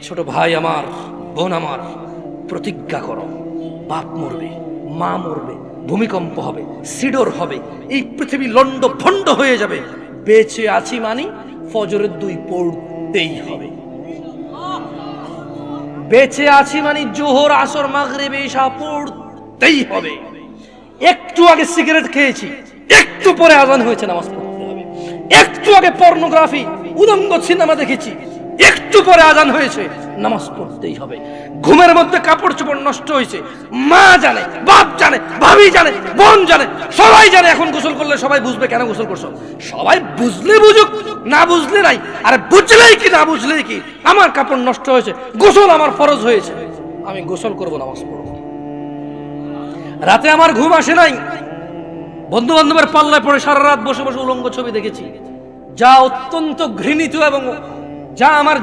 ছোট ভাই আমার, বোন আমার, প্রতিজ্ঞা করো, বাপ মরবে, মা মরবে, ভূমিকম্প হবে, সিডর হবে, এই পৃথিবী লন্ড ভন্ড হয়ে যাবে, বেঁচে আছি মানি ফজরের 2 পড়তেই হবে। বেঁচে আছি মানে জোহর আসর মাগরিব ইশা পড়তেই হবে। একটু আগে সিগারেট খেয়েছি, একটু পরে আজান হয়েছে, নামাজ পড়তে হবে। একটু আগে পর্নোগ্রাফি উলঙ্গ সিনেমা দেখেছি, একটু পরে আজান হয়েছে, নামাজ পড়তেই হবে। ঘুমের মধ্যে কাপড় চোপড় নষ্ট হয়েছে, মা জানে, বাপ জানে, ভাবি জানে, বোন জানে, সবাই জানে। এখন গোসল করলে সবাই বুঝবে কেন গোসল করছো। সবাই বুঝলে বুঝুক, না বুঝলে নাই। আরে বুঝলেই কি না বুঝলেই কি, আমার কাপড় নষ্ট হয়েছে, গোসল আমার ফরজ হয়েছে, আমি গোসল করবো, নামাজ পড়বো। রাতে আমার ঘুম আসে নাই, বন্ধু বান্ধবের পাল্লায় পড়ে সারা রাত বসে বসে উলঙ্গ ছবি দেখেছি, যা অত্যন্ত ঘৃণিত এবং যা আমার